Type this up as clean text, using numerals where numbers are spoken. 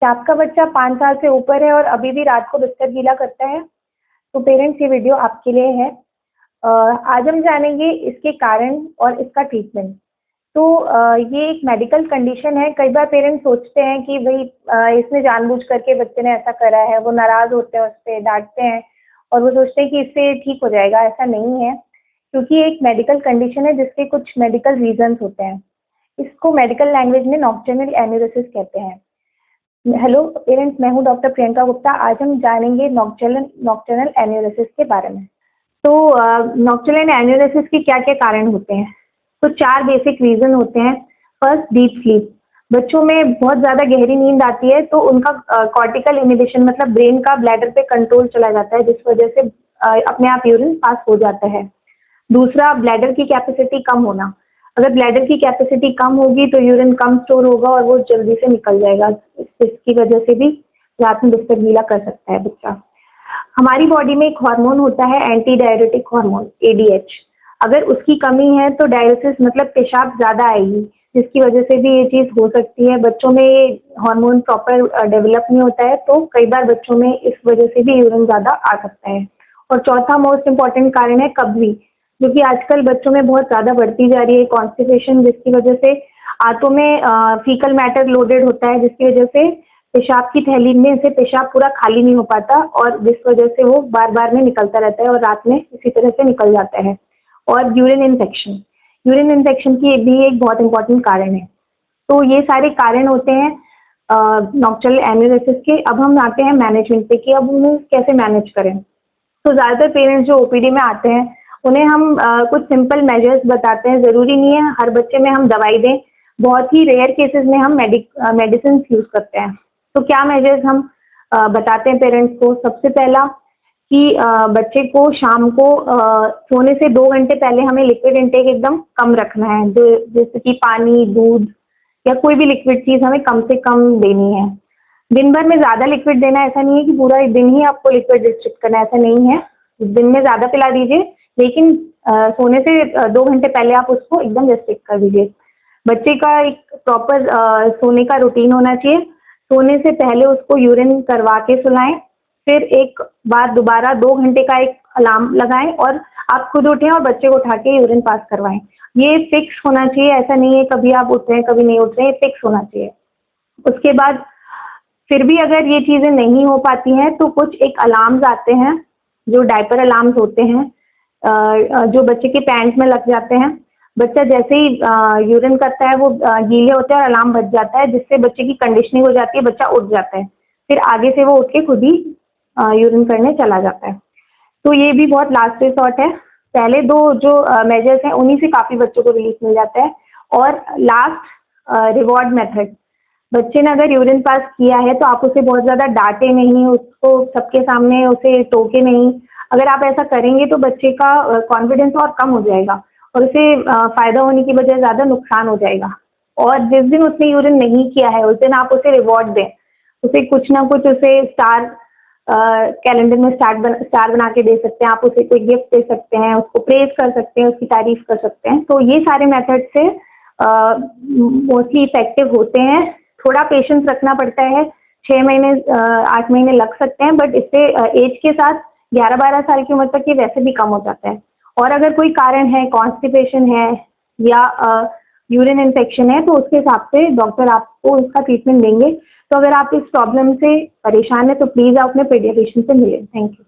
क्या आपका बच्चा 5 साल से ऊपर है और अभी भी रात को बिस्तर गीला करता है? तो पेरेंट्स ये वीडियो आपके लिए है। आज हम जानेंगे इसके कारण और इसका ट्रीटमेंट। तो ये एक मेडिकल कंडीशन है। कई बार पेरेंट्स सोचते हैं कि भई इसने जानबूझ करके बच्चे ने ऐसा करा है, वो नाराज़ होते हैं उससे, डाँटते हैं और वो सोचते हैं कि इससे ठीक हो जाएगा, ऐसा नहीं है। क्योंकि एक मेडिकल कंडीशन है जिसके कुछ मेडिकल रीज़न्स होते हैं। इसको मेडिकल लैंग्वेज में नॉक्टर्नल एन्यूरिसिस कहते हैं। हेलो पेरेंट्स, मैं हूँ डॉक्टर प्रियंका गुप्ता। आज हम जानेंगे नॉक्टर्नल एन्यूरिसिस के बारे में। तो नॉक्टर्नल एन्यूरिसिस के क्या-क्या कारण होते हैं? तो 4 बेसिक रीज़न होते हैं। First, deep sleep. बच्चों में बहुत ज़्यादा गहरी नींद आती है तो उनका कॉर्टिकल इन्हिबिशन मतलब ब्रेन का ब्लैडर पे कंट्रोल चला जाता है, जिस वजह से अपने आप यूरिन पास हो जाता है। दूसरा, ब्लैडर की कैपेसिटी कम होना। अगर ब्लैडर की कैपेसिटी कम होगी तो यूरिन कम स्टोर होगा और वो जल्दी से निकल जाएगा। इसकी वजह से भी रात में बिस्तर गीला कर सकता है बच्चा। हमारी बॉडी में एक हार्मोन होता है एंटी डाययूरेटिक हार्मोन एडीएच। अगर उसकी कमी है तो डायलिसिस मतलब पेशाब ज़्यादा आएगी, जिसकी वजह से भी ये चीज़ हो सकती है। बच्चों में ये हार्मोन प्रॉपर डेवलप नहीं होता है तो कई बार बच्चों में इस वजह से भी यूरिन ज़्यादा आ सकता है। और चौथा मोस्ट इम्पॉर्टेंट कारण है कब्ज़ी, जो कि आजकल बच्चों में बहुत ज़्यादा बढ़ती जा रही है, कॉन्स्टिपेशन, जिसकी वजह से आंतों में फीकल मैटर लोडेड होता है, जिसकी वजह से पेशाब की थैली में से पेशाब पूरा खाली नहीं हो पाता और जिस वजह से वो बार-बार में निकलता रहता है और रात में इसी तरह से निकल जाता है। और यूरिन इन्फेक्शन की भी एक बहुत इम्पोर्टेंट कारण है। तो ये सारे कारण होते हैं नॉक्टर्नल एन्यूरिसिस के। अब हम आते हैं मैनेजमेंट पे कि अब उन्हें कैसे मैनेज करें। तो ज़्यादातर पेरेंट्स जो ओपीडी में आते हैं उन्हें हम कुछ सिंपल मेजर्स बताते हैं। ज़रूरी नहीं है हर बच्चे में हम दवाई दें, बहुत ही रेयर केसेस में हम मेडिसिन यूज़ करते हैं। तो क्या मेजर्स हम बताते हैं पेरेंट्स को? सबसे पहला कि बच्चे को शाम को सोने से 2 घंटे पहले हमें लिक्विड इंटेक एकदम कम रखना है। जो जैसे कि पानी, दूध या कोई भी लिक्विड चीज़ हमें कम से कम देनी है। दिन भर में ज़्यादा लिक्विड देना, ऐसा नहीं है कि पूरा दिन ही आपको लिक्विड रिस्ट्रिक्ट करना है, ऐसा नहीं है। दिन में ज़्यादा पिला दीजिए, लेकिन सोने से 2 घंटे पहले आप उसको एकदम रिस्ट्रिक्ट कर दीजिए। बच्चे का एक प्रॉपर सोने का रूटीन होना चाहिए। सोने से पहले उसको यूरिन करवा के सुलाएँ, फिर एक बार दोबारा 2 घंटे का एक अलार्म लगाएँ और आप खुद उठें और बच्चे को उठा के यूरिन पास करवाएँ। ये फिक्स होना चाहिए, ऐसा नहीं है कभी आप उठ रहे हैं, कभी नहीं उठ रहे हैं, फिक्स होना चाहिए। उसके बाद फिर भी अगर ये चीज़ें नहीं हो पाती हैं तो कुछ एक अलार्म्स आते हैं, जो डायपर अलार्म्स होते हैं, जो बच्चे के पैंट में लग जाते हैं। बच्चा जैसे ही यूरिन करता है वो गीले होते हैं और अलार्म बज जाता है, जिससे बच्चे की कंडीशनिंग हो जाती है, बच्चा उठ जाता है। फिर आगे से वो उठ के खुद ही यूरिन करने चला जाता है। तो ये भी बहुत लास्ट रिसॉर्ट है। पहले 2 जो मेजर्स हैं उन्हीं से काफ़ी बच्चों को रिलीफ मिल जाता है। और लास्ट, रिवॉर्ड मेथड। बच्चे ने अगर यूरिन पास किया है तो आप उसे बहुत ज़्यादा डाँटे नहीं, उसको सबके सामने उसे टोके नहीं। अगर आप ऐसा करेंगे तो बच्चे का कॉन्फिडेंस और कम हो जाएगा और उसे फ़ायदा होने की बजाय ज़्यादा नुकसान हो जाएगा। और जिस दिन उसने यूरिन नहीं किया है, उस दिन आप उसे रिवॉर्ड दें। उसे कुछ ना कुछ उसे कैलेंडर में स्टार बना के दे सकते हैं, आप उसे कोई गिफ्ट दे सकते हैं, उसको प्रेज़ कर सकते हैं, उसकी तारीफ़ कर सकते हैं। तो ये सारे मेथड से मोस्टली इफ़ेक्टिव होते हैं। थोड़ा पेशेंस रखना पड़ता है, 6 महीने 8 महीने लग सकते हैं, बट इससे एज के साथ 11-12 साल की उम्र तक ये वैसे भी कम हो जाता है। और अगर कोई कारण है, कॉन्स्टिपेशन है या यूरिन इन्फेक्शन है, तो उसके हिसाब से डॉक्टर आपको उसका ट्रीटमेंट देंगे। तो अगर आप इस प्रॉब्लम से परेशान हैं तो प्लीज़ आप अपने पीडियाट्रिशियन से मिलें। Thank you.